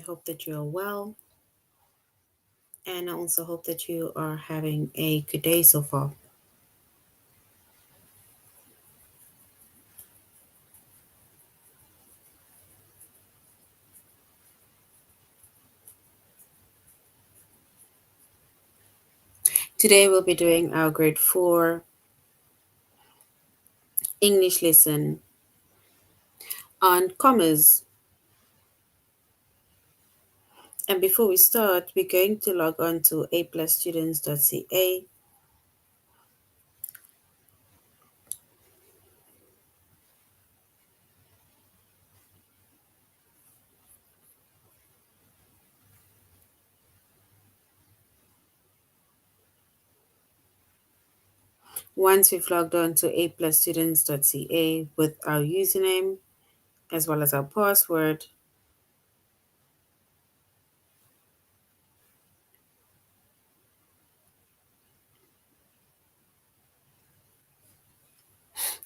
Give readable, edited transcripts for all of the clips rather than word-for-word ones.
hope that you are well, and I also hope that you are having a good day so far. Today we'll be doing our grade 4 English lesson on commas. And before we start, we're going to log on to aplusstudents.ca. Once we've logged on to aplusstudents.ca with our username as well as our password,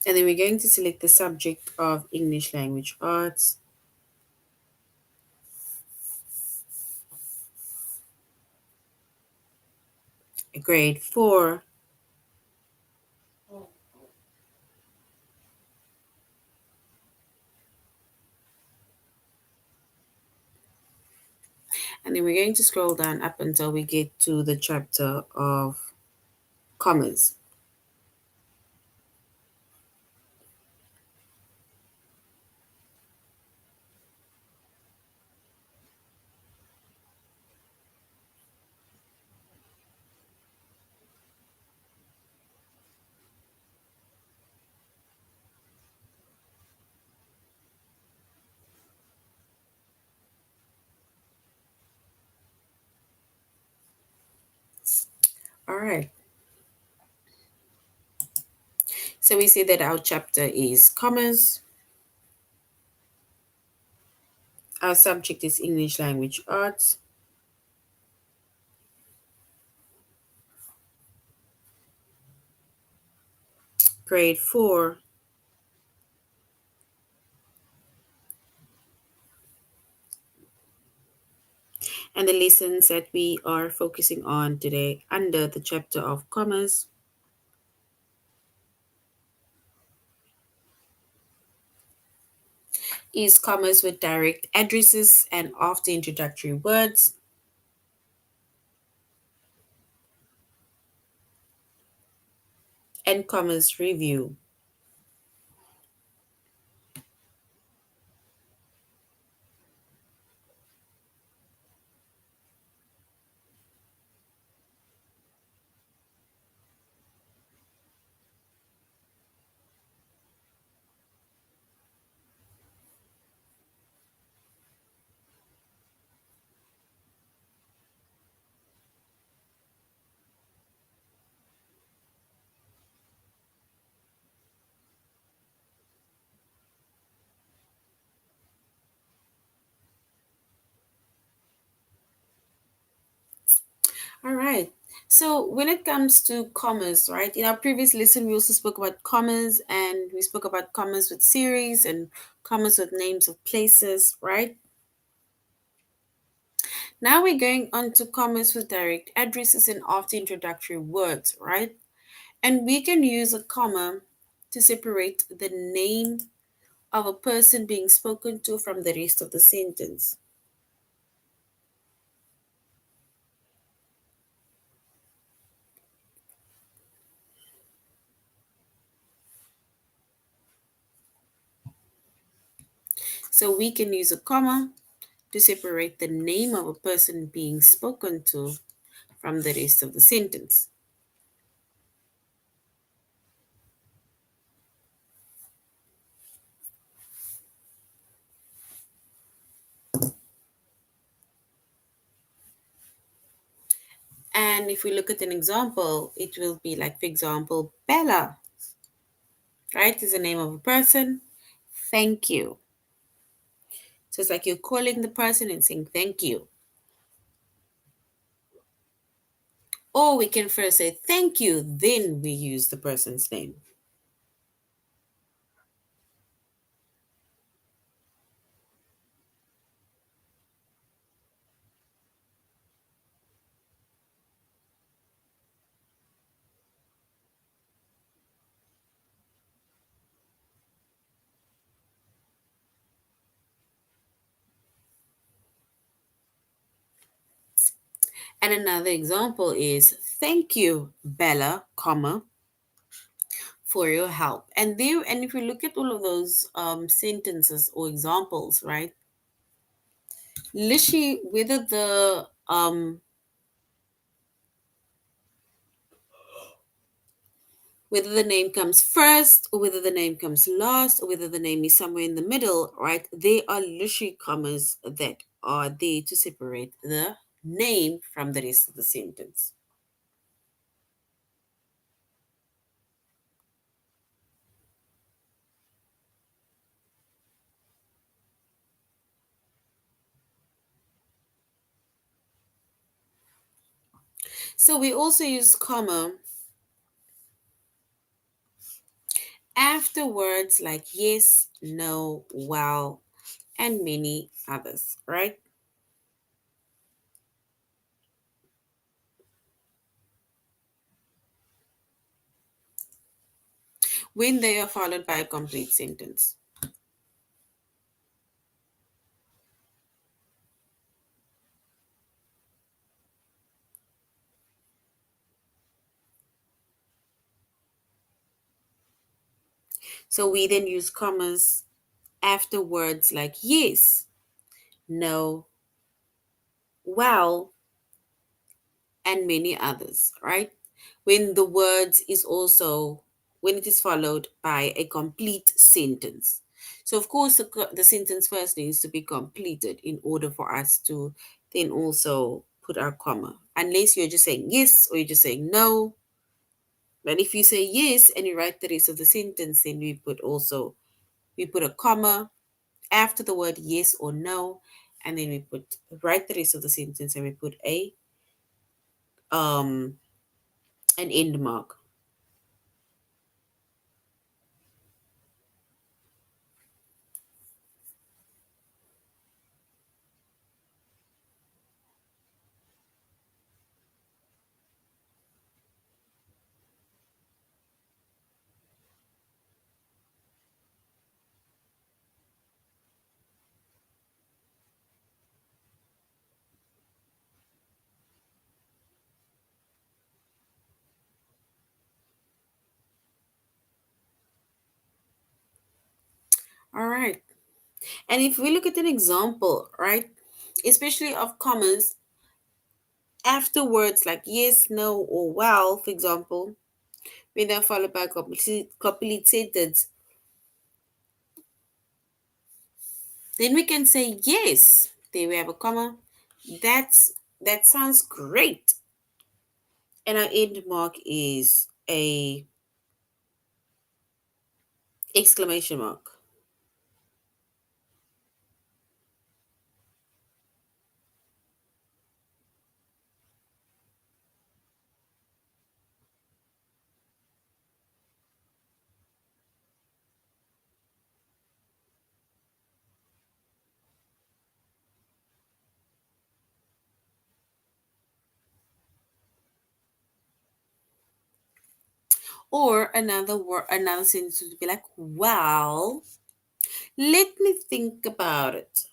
and then we're going to select the subject of English Language Arts, grade 4. And then we're going to scroll down up until we get to the chapter of commas. All right. So we see that our chapter is commas. Our subject is English Language Arts. Grade 4. And the lessons that we are focusing on today under the chapter of commas is commas with direct addresses and after introductory words, and commas review. All right. So when it comes to commas, right, in our previous lesson, we also spoke about commas and we spoke about commas with series and commas with names of places, right? Now we're going on to commas with direct addresses and after introductory words, right? And we can use a comma to separate the name of a person being spoken to from the rest of the sentence. So we can use a comma to separate the name of a person being spoken to from the rest of the sentence. And if we look at an example, it will be like, for example, Bella, right, is the name of a person. Thank you. So it's like you're calling the person and saying thank you. Or we can first say thank you, then we use the person's name. And another example is thank you, Bella, comma, for your help. And if you look at all of those sentences or examples, right? Literally, whether the name comes first or whether the name comes last or whether the name is somewhere in the middle, right? They are literally commas that are there to separate the name from the rest of the sentence. So we also use comma after words like yes, no, well, and many others, right? When they are followed by a complete sentence. So we then use commas after words like yes, no, well, and many others, right? When the words is also when it is followed by a complete sentence. So of course the sentence first needs to be completed in order for us to then also put our comma. Unless you're just saying yes or you're just saying no. But if you say yes and you write the rest of the sentence, then we put a comma after the word yes or no, and then we put write the rest of the sentence and we put a um an end mark. All right. And if we look at an example, right, especially of commas after words like yes, no, or well, for example, when they're followed by a complete sentence, then we can say yes. There we have a comma. That sounds great. And our end mark is a exclamation mark. Or another sentence would be like, well, let me think about it.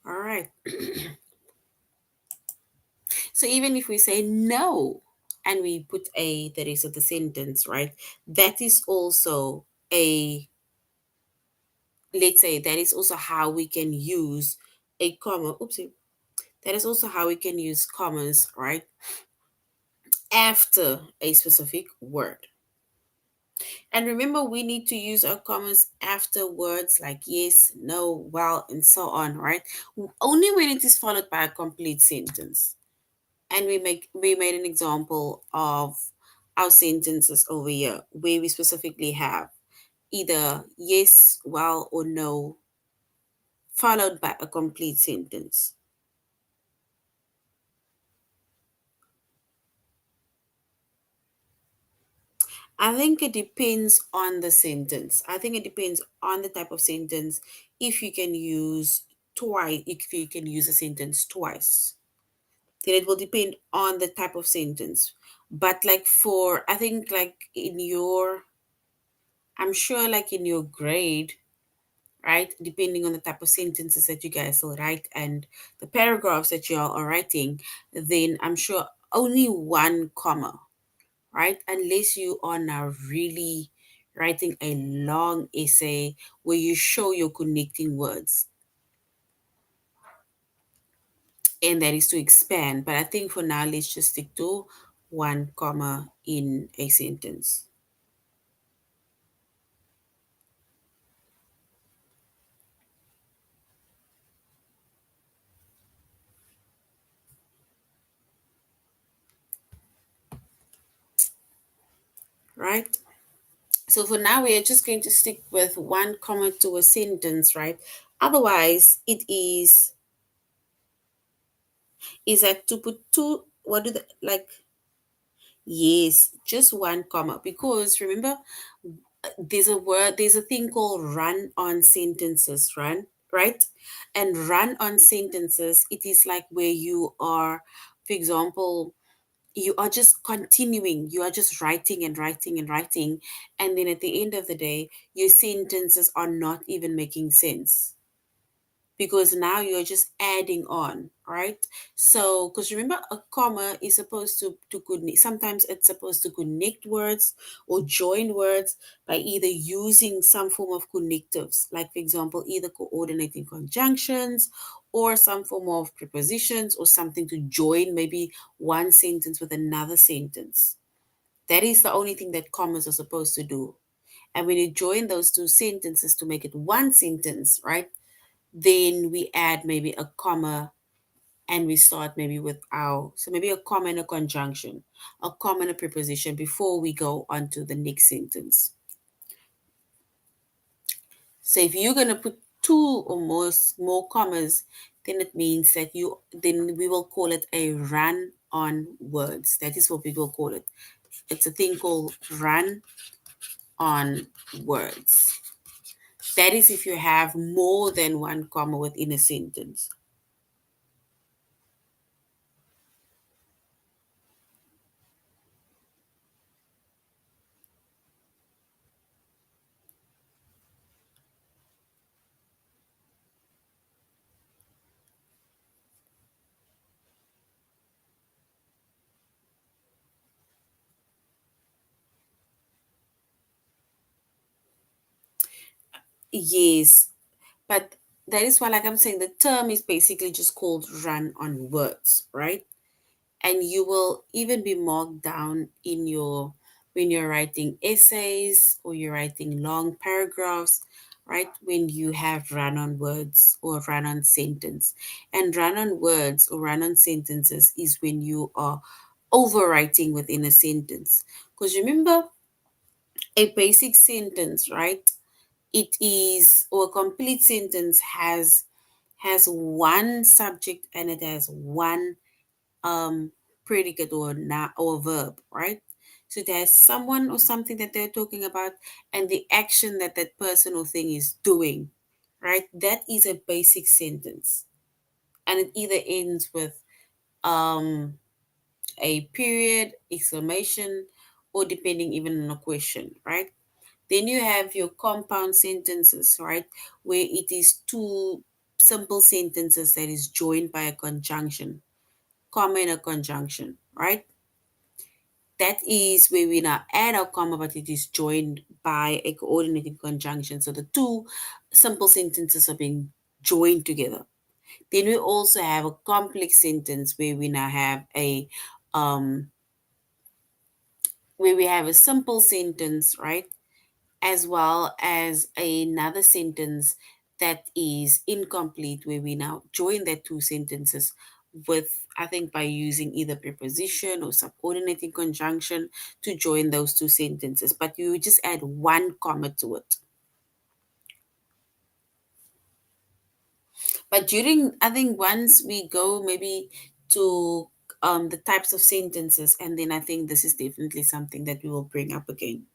All right. So even if we say no and we put a the rest of the sentence, right? That is also a, let's say, that is also how we can use a comma. Oopsie. That is also how we can use commas, right? After a specific word. And remember, we need to use our commas after words like yes, no, well, and so on, right? Only when it is followed by a complete sentence. And we made an example of our sentences over here where we specifically have either yes, well, or no, followed by a complete sentence. I think it depends on the sentence. I think it depends on the type of sentence. If you can use twice, if you can use a sentence twice, then it will depend on the type of sentence. But like for, I think like in your, I'm sure like in your grade, right? Depending on the type of sentences that you guys will write and the paragraphs that you all are writing, then I'm sure only one comma, right? Unless you are now really writing a long essay where you show your connecting words, and that is to expand. But I think for now, let's just stick to one comma in a sentence, right? So for now, we are just going to stick with one comma to a sentence, right? Otherwise, it is that to put two, what do the, like, yes, just one comma. Because remember, there's a thing called run on sentences, right? And run on sentences, it is like where you are, for example, you are just continuing, you are just writing and writing and writing, and then at the end of the day, your sentences are not even making sense because now you're just adding on, right? So because remember, a comma is supposed to connect, sometimes it's supposed to connect words or join words by either using some form of connectives, like for example either coordinating conjunctions or some form of prepositions or something to join maybe one sentence with another sentence. That is the only thing that commas are supposed to do. And when you join those two sentences to make it one sentence, right, then we add maybe a comma and we start maybe with our, so maybe a comma and a conjunction, a comma and a preposition before we go on to the next sentence. So if you're going to put two or more commas, then it means that then we will call it a run on words. That is what we will call it. It's a thing called run on words. That is if you have more than one comma within a sentence. Yes, but that is why, like I'm saying, the term is basically just called run on words, right? And you will even be marked down in your, when you're writing essays or you're writing long paragraphs, right? When you have run on words or run on sentence. And run on words or run on sentences is when you are overwriting within a sentence. Because remember, a basic sentence, right? It is, or a complete sentence has one subject and it has one predicate or not or verb, right? So it has someone or something that they're talking about and the action that that person or thing is doing, right? That is a basic sentence, and it either ends with um a period, exclamation, or depending even on a question, right? Then you have your compound sentences, right? Where it is two simple sentences that is joined by a conjunction. comma in a conjunction, right? That is where we now add our comma, but it is joined by a coordinating conjunction. So the two simple sentences are being joined together. Then we also have a complex sentence where we now have um, a simple sentence, right? As well as another sentence that is incomplete, where we now join that two sentences with, I think, by using either preposition or subordinating conjunction to join those two sentences. But you just add one comma to it. But during, I think, once we go maybe to the types of sentences, and then I think this is definitely something that we will bring up again.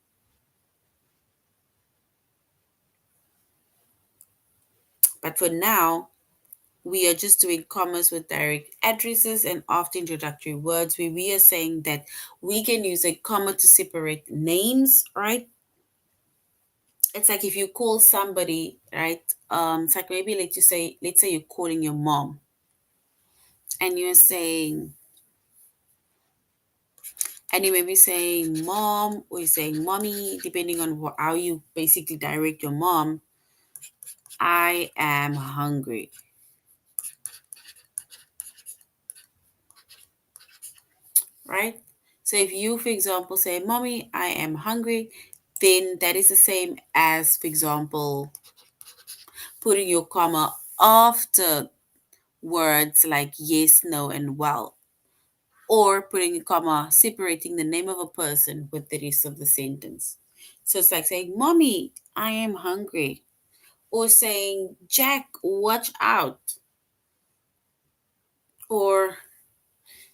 But for now, we are just doing commas with direct addresses and after introductory words, where we are saying that we can use a comma to separate names, right? It's like if you call somebody, right? It's like maybe let's say you're calling your mom and you're saying, and you may be saying mom or you're saying mommy, depending on how you basically direct your mom. I am hungry, right? So if you, for example, say, mommy, I am hungry, then that is the same as, for example, putting your comma after words like yes, no, and well, or putting a comma separating the name of a person with the rest of the sentence. So it's like saying, mommy, I am hungry, or saying, Jack, watch out, or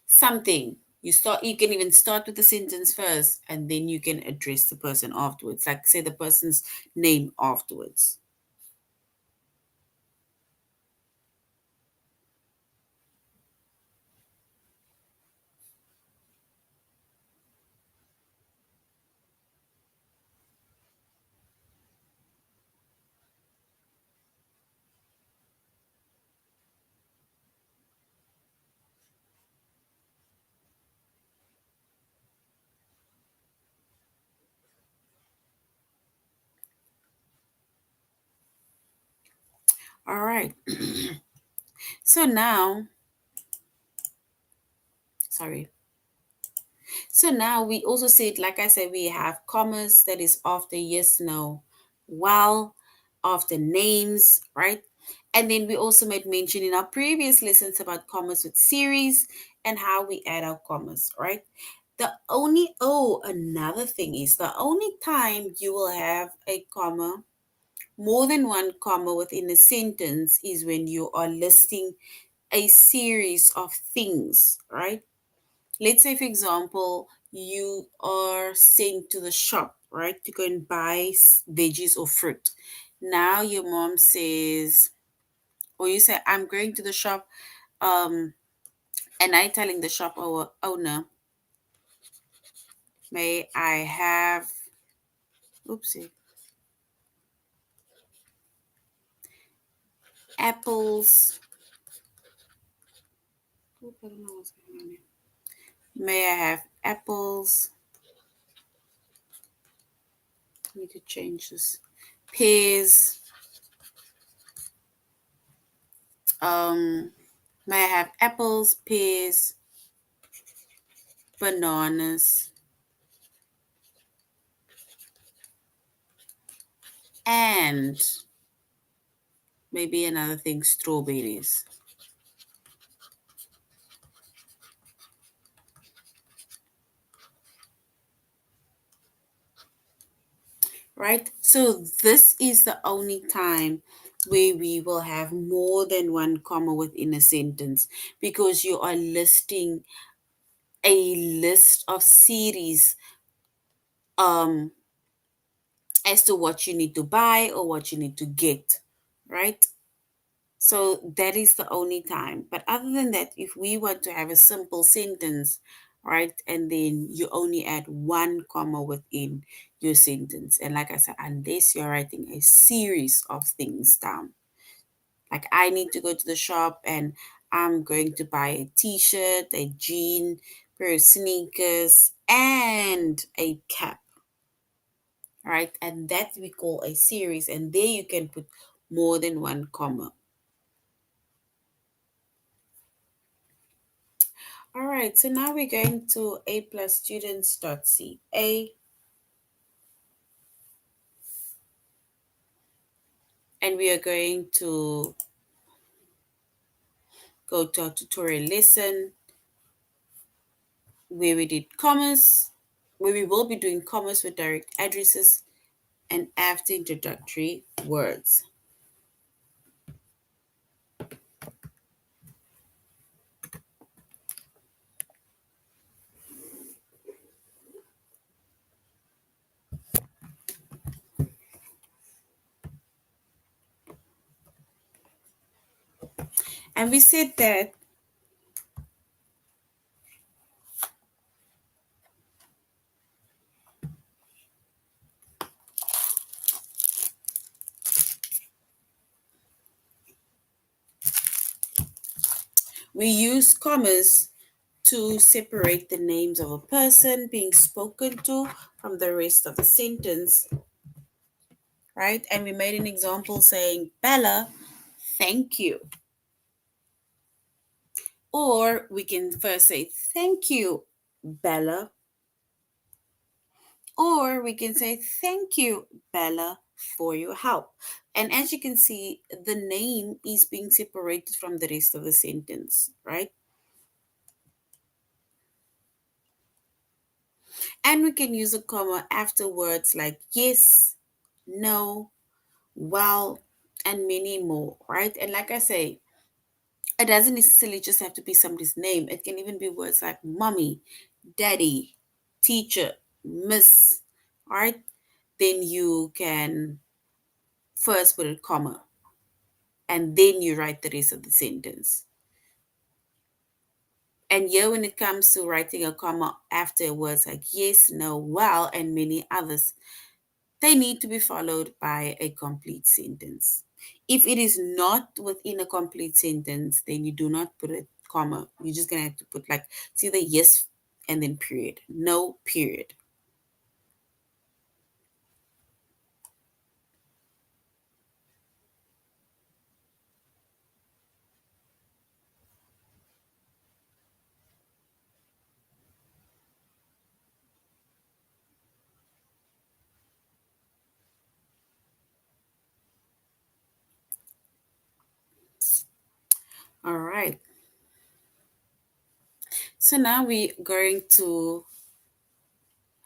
something. You can even start with the sentence first and then you can address the person afterwards, like say the person's name afterwards. All right. So now, sorry. So now we also said, like I said, we have commas that is after yes, no, well, after names, right? And then we also made mention in our previous lessons about commas with series and how we add our commas, right? Another thing is the only time you will have a comma, more than one comma within a sentence, is when you are listing a series of things, right? Let's say, for example, you are sent to the shop, right, to go and buy veggies or fruit. Now your mom says, or you say, I'm going to the shop, um, and I telling the shop owner, may I have, oopsie, apples. Oop, I don't know what's going on here. May I have apples? I need to change this. Pears. Um, may I have apples, pears, bananas, and maybe another thing, strawberries. Right? So this is the only time where we will have more than one comma within a sentence, because you are listing a list of series um as to what you need to buy or what you need to get, right? So that is the only time. But other than that, if we want to have a simple sentence, right, and then you only add one comma within your sentence. And like I said, unless you're writing a series of things down, like I need to go to the shop and I'm going to buy a t-shirt, a jean, pair of sneakers, and a cap. Right? And that we call a series, and there you can put more than one comma. All right, so now we're going to a plus students.ca, and we are going to go to our tutorial lesson where we did commas, where we will be doing commas with direct addresses and after introductory words. And we said that we use commas to separate the names of a person being spoken to from the rest of the sentence, right? And we made an example saying, Bella, thank you. Or we can first say, thank you, Bella. Or we can say, thank you, Bella, for your help. And as you can see, the name is being separated from the rest of the sentence, right? And we can use a comma after words like yes, no, well, and many more, right? And like I say, it doesn't necessarily just have to be somebody's name. It can even be words like mommy, daddy, teacher, miss, right? Then you can first put a comma and then you write the rest of the sentence. And here, when it comes to writing a comma after words like yes, no, well, and many others, they need to be followed by a complete sentence. If it is not within a complete sentence, then you do not put a comma. You're just going to have to put like, it's either yes and then period, no period. All right. So now we're going to,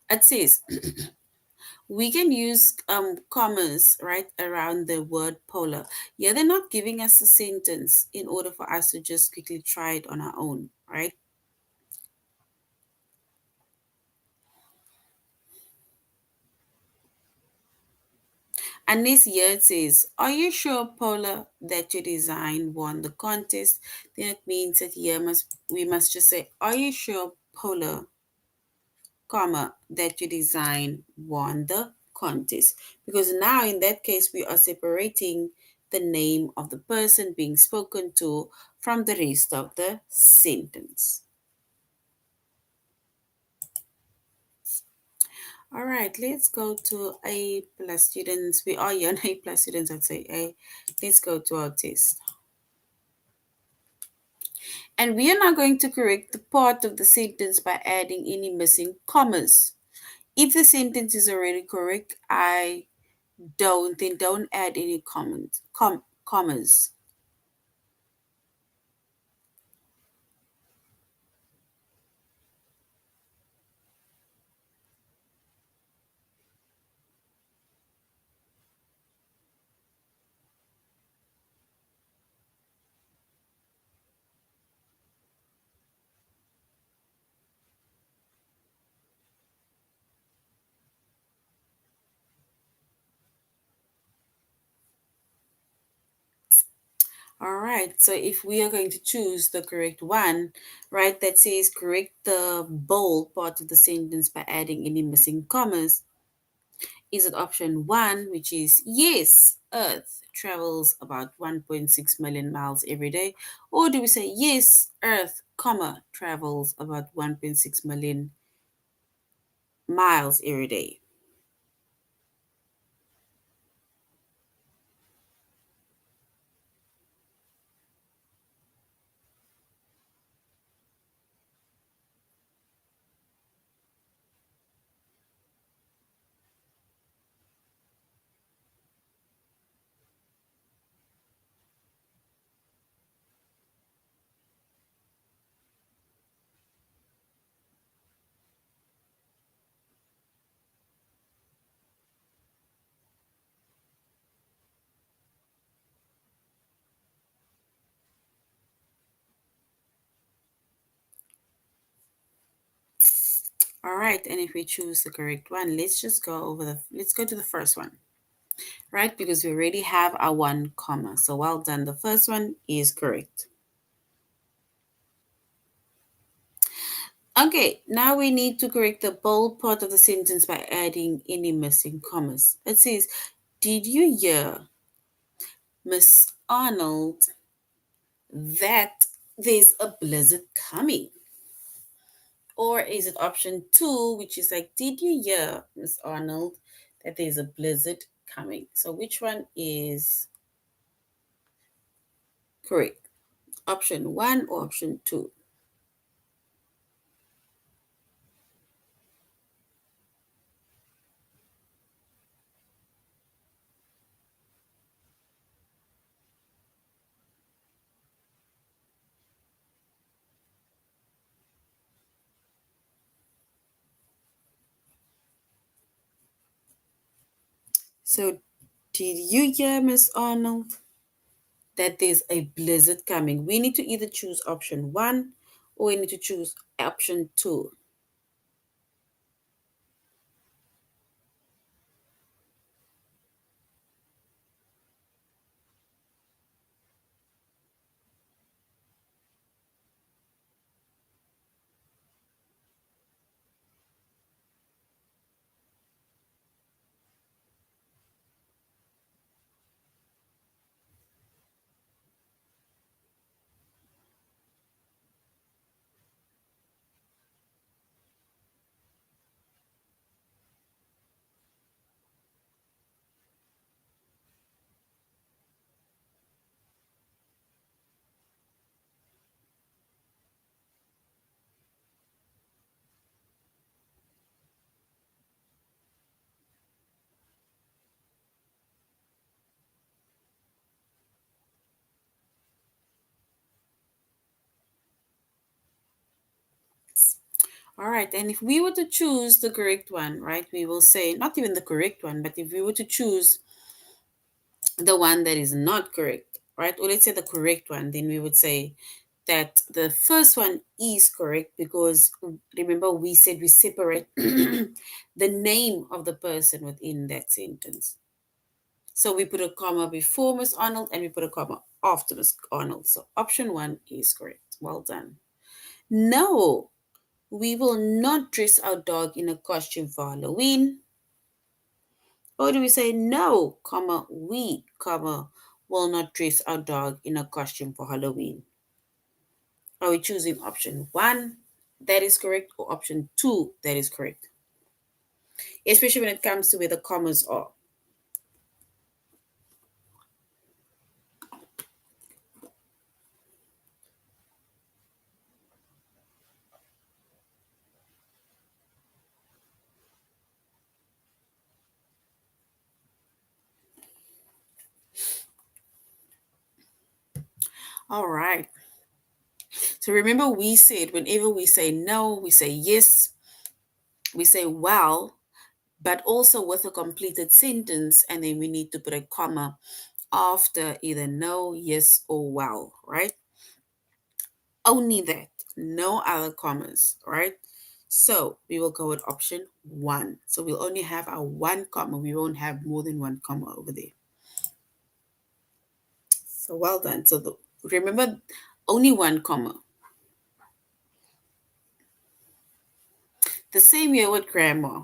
it says, we can use commas right around the word polar. Yeah, they're not giving us a sentence in order for us to just quickly try it on our own, right? Unless here it says, are you sure, Paula, that your design won the contest? Then it means that here we must just say, are you sure, Paula, comma, that your design won the contest? Because now in that case, we are separating the name of the person being spoken to from the rest of the sentence. All right, let's go to A plus students. We are here on A plus students, I'd say A. Let's go to our test. And we are now going to correct the part of the sentence by adding any missing commas. If the sentence is already correct, don't add any commas. All right, so if we are going to choose the correct one, right, that says correct the bold part of the sentence by adding any missing commas, is it option one, which is yes, Earth, travels about 1.6 million miles every day? Or do we say, yes, Earth, comma, travels about 1.6 million miles every day? All right, and if we choose the correct one, let's go to the first one, right? Because we already have our one comma. So well done. The first one is correct. Okay, now we need to correct the bold part of the sentence by adding any missing commas. It says, did you hear, Miss Arnold, that there's a blizzard coming? Or is it option two, which is like, did you hear, Miss Arnold, that there's a blizzard coming? So which one is correct? Option one or option two? So did you hear, Miss Arnold, that there's a blizzard coming? We need to either choose option one or we need to choose option two. All right, and if we were to choose the correct one, right, we will say, not even the correct one, but if we were to choose the one that is not correct, right, or let's say the correct one, then we would say that the first one is correct because remember we said we separate the name of the person within that sentence. So we put a comma before Miss Arnold and we put a comma after Miss Arnold. So option one is correct. Well done. No, we will not dress our dog in a costume for Halloween. Or do we say no, comma, we, comma, will not dress our dog in a costume for Halloween? Are we choosing option one, that is correct, or option two, that is correct? Especially when it comes to where the commas are. All right. So remember, we said whenever we say no, we say yes, we say well, but also with a completed sentence, and then we need to put a comma after either no, yes, or well, right? Only that, no other commas, right? So we will go with option one. So we'll only have our one comma. We won't have more than one comma over there. So well done. Remember, only one comma. The same here with grammar,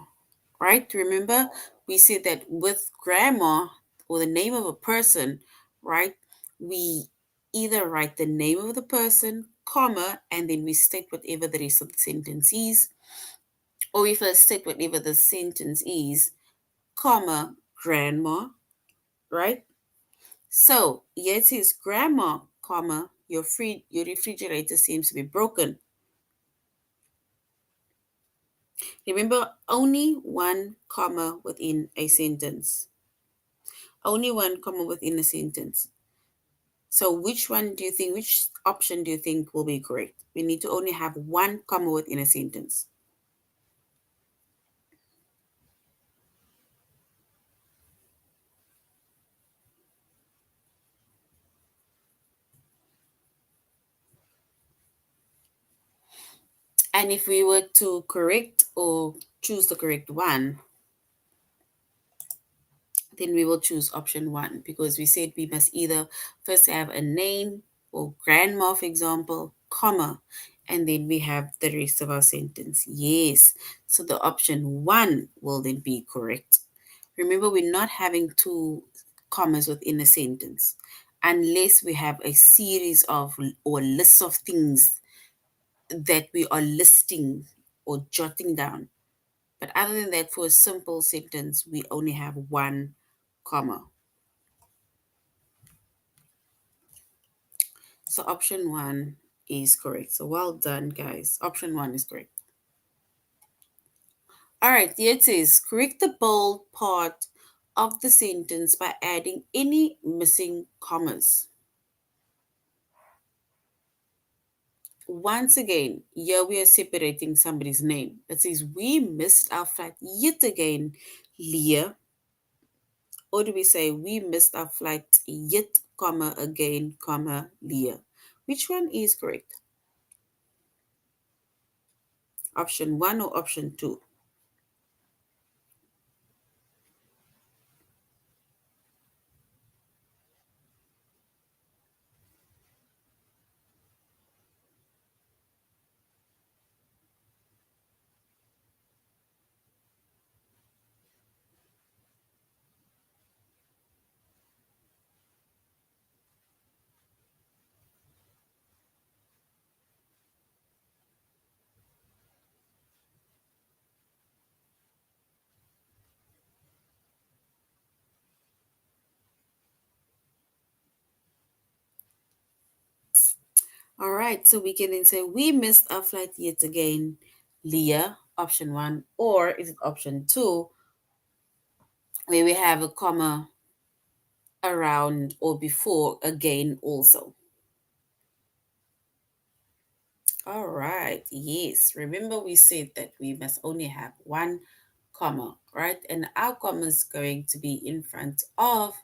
right? Remember, we said that with grammar, or the name of a person, right, we either write the name of the person, comma, and then we state whatever the rest of the sentence is, or we first state whatever the sentence is, comma, grandma, right? So here it says, grandma, comma, your refrigerator seems to be broken. Remember, only one comma within a sentence. Only one comma within a sentence. So which option do you think will be correct? We need to only have one comma within a sentence. And if we were to correct or choose the correct one, then we will choose option one, because we said we must either first have a name or grandma, for example, comma, and then we have the rest of our sentence. Yes. So the option one will then be correct. Remember, we're not having two commas within a sentence unless we have a series of or list of things that we are listing or jotting down. But other than that, for a simple sentence, we only have one comma. So option one is correct. So well done, guys. Option one is correct. All right, here it says, correct the bold part of the sentence by adding any missing commas. Once again, here we are separating somebody's name. It says, we missed our flight yet again, Leah. Or do we say, we missed our flight yet, comma, again, comma, Leah? Which one is correct? Option one or option two? All right, so we can then say, we missed our flight yet again, Leah, option one, or is it option two, where we have a comma around or before again also? All right, yes. Remember, we said that we must only have one comma, right? And our comma is going to be in front of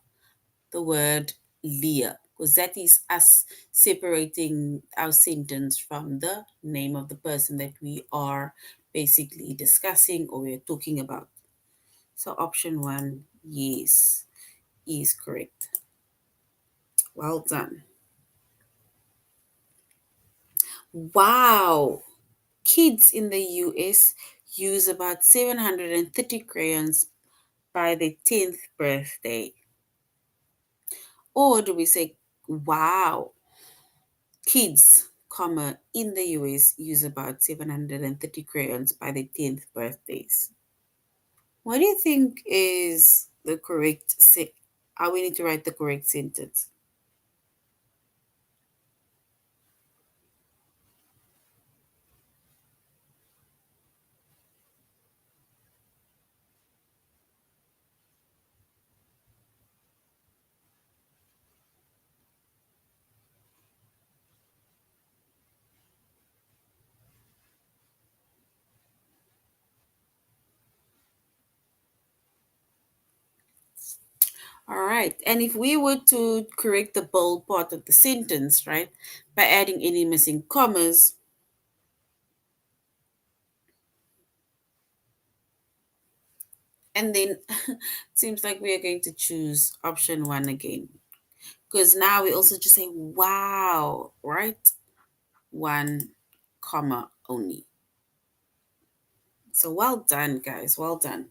the word Leah, because that is us separating our sentence from the name of the person that we are basically discussing or we're talking about. So option one, yes, is correct. Well done. Wow. Kids in the US use about 730 crayons by their 10th birthday. Or do we say, wow, kids, comma, in the US use about 730 crayons by their 10th birthdays? What do you think is the correct we need to write the correct sentence? All right. And if we were to correct the bold part of the sentence, right, by adding any missing commas, and then it seems like we are going to choose option one again. Because now we also just say, wow, right? One comma only. So well done, guys. Well done.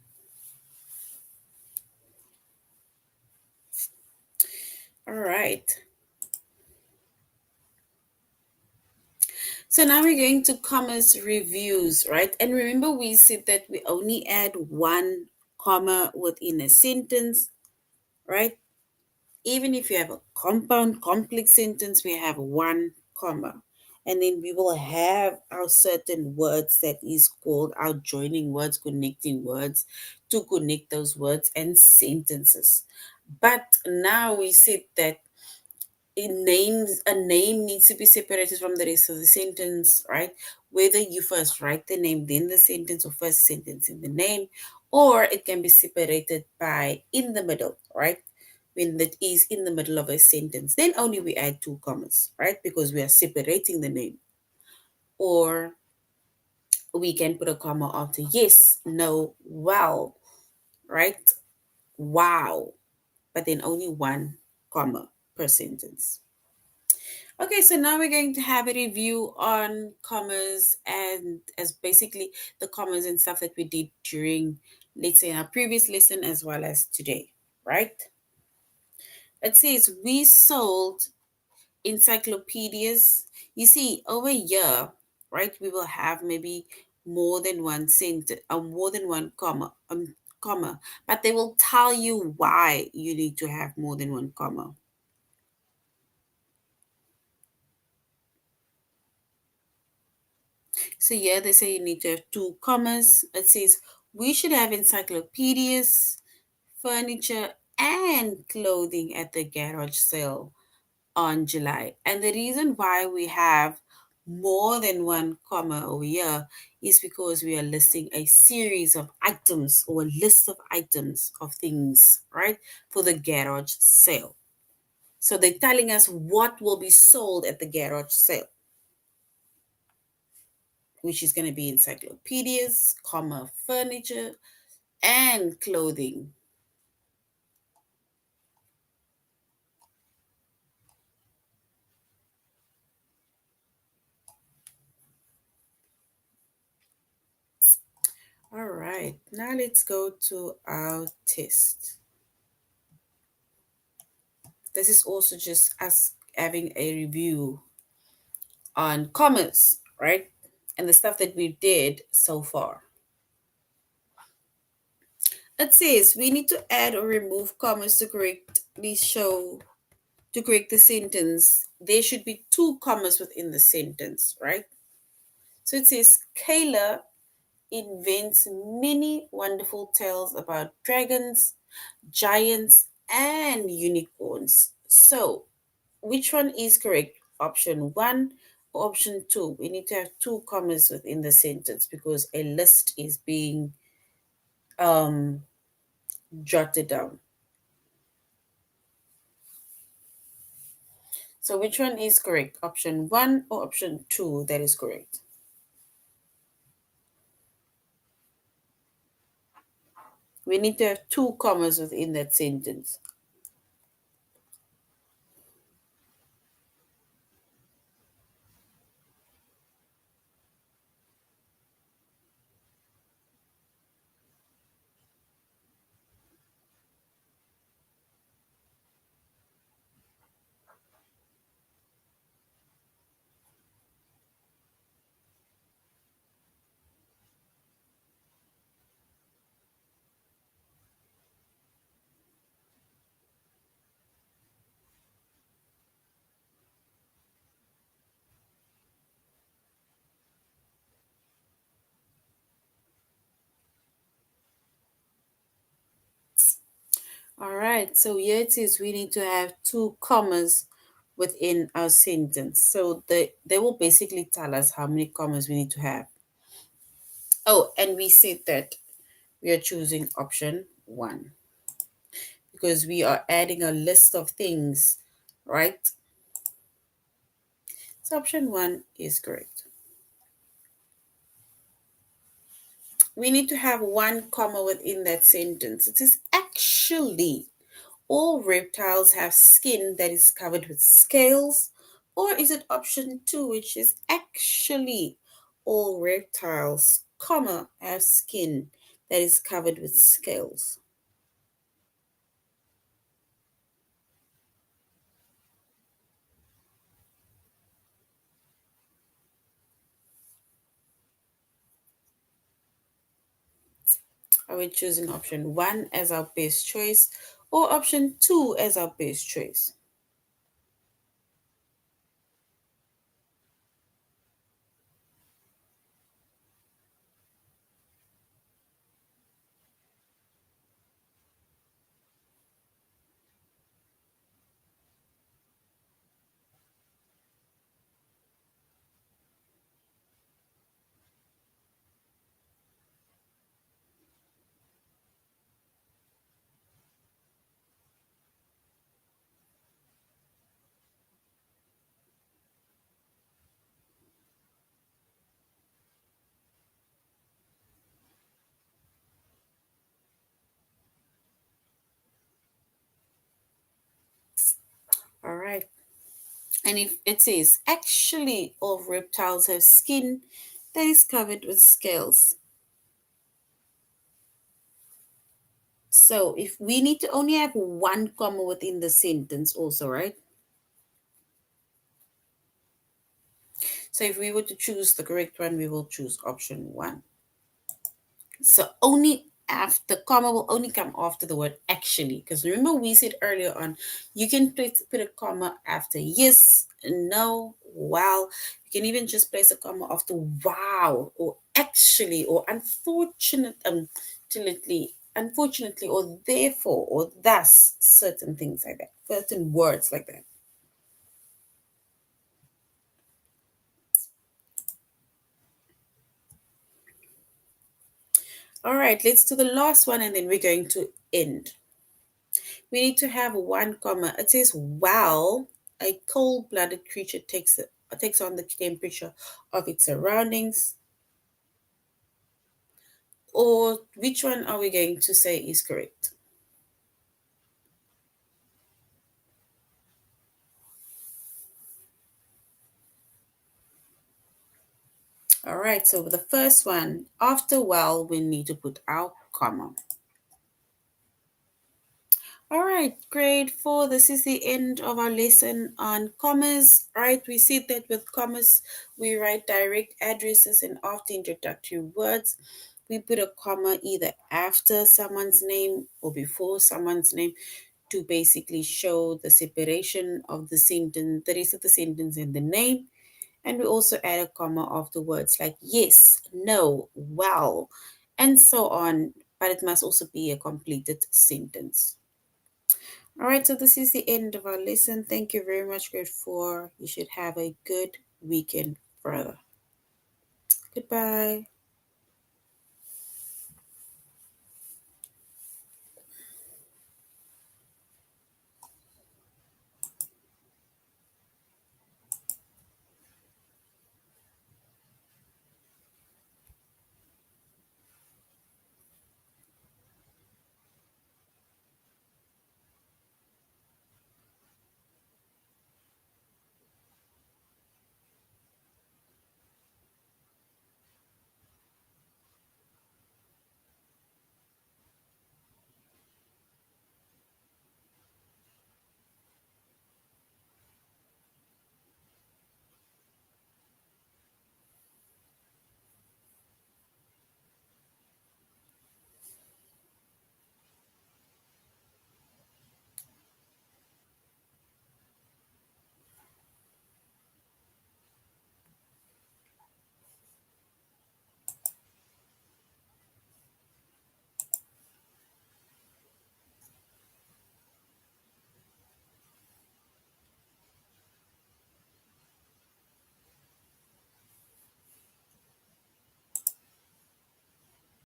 All right. So now we're going to commas reviews, right? And remember, we said that we only add one comma within a sentence, right? Even if you have a compound complex sentence, we have one comma. And then we will have our certain words that is called our joining words, connecting words to connect those words and sentences. But now we said that a name needs to be separated from the rest of the sentence, right? Whether you first write the name, then the sentence, or first sentence in the name, or it can be separated by in the middle, right? When that is in the middle of a sentence, then only we add two commas, right? Because we are separating the name. Or we can put a comma after yes, no, wow, right? Wow. But then only one comma per sentence. Okay, so now we're going to have a review on commas and as basically the commas and stuff that we did during, let's say, our previous lesson as well as today, right? It says we sold encyclopedias. You see, over here, right, we will have maybe more than one sentence, more than one comma, but they will tell you why you need to have more than one comma. So here they say you need to have two commas. It says we should have encyclopedias, furniture, and clothing at the garage sale on July. And the reason why we have more than one comma over here is because we are listing a series of items or a list of items of things, right, for the garage sale. So they're telling us what will be sold at the garage sale, which is going to be encyclopedias, comma, furniture, and clothing. All right, now let's go to our test. This is also just us having a review on commas, right? And the stuff that we did so far. It says we need to add or remove commas to correct the sentence. There should be two commas within the sentence, right? So it says Kayla invents many wonderful tales about dragons, giants, and unicorns. So, which one is correct? Option one or option two? We need to have two commas within the sentence because a list is being um, jotted down. So, which one is correct? Option one or option two that is correct? We need to have two commas within that sentence. All right, so here it is we need to have two commas within our sentence. So they will basically tell us how many commas we need to have. Oh, and we said that we are choosing option one because we are adding a list of things, right? So option one is correct. We need to have one comma within that sentence. It is actually all reptiles have skin that is covered with scales, or is it option two, which is actually all reptiles, comma, have skin that is covered with scales? Are we choosing option 1 as our best choice or option 2 as our best choice? All right. And if it says, actually, all reptiles have skin that is covered with scales. So if we need to only have one comma within the sentence, also, right? So if we were to choose the correct one, we will choose option 1. So only after comma will only come after the word actually. Because remember we said earlier on, you can put a comma after yes, no, well. You can even just place a comma after wow or actually or unfortunately or therefore or thus, certain things like that, certain words like that. All right, let's do the last one and then we're going to end. We need to have one comma. It says, while a cold blooded creature takes on the temperature of its surroundings. Or which one are we going to say is correct? All right, so the first one, after while, we need to put our comma. All right, grade 4, this is the end of our lesson on commas. All right, we see that with commas, we write direct addresses and after introductory words. We put a comma either after someone's name or before someone's name to basically show the separation of the sentence, the rest of the sentence and the name. And we also add a comma after words like yes, no, well, and so on, but it must also be a completed sentence. All right, so this is the end of our lesson. Thank you very much, grade 4. You should have a good weekend further. Goodbye.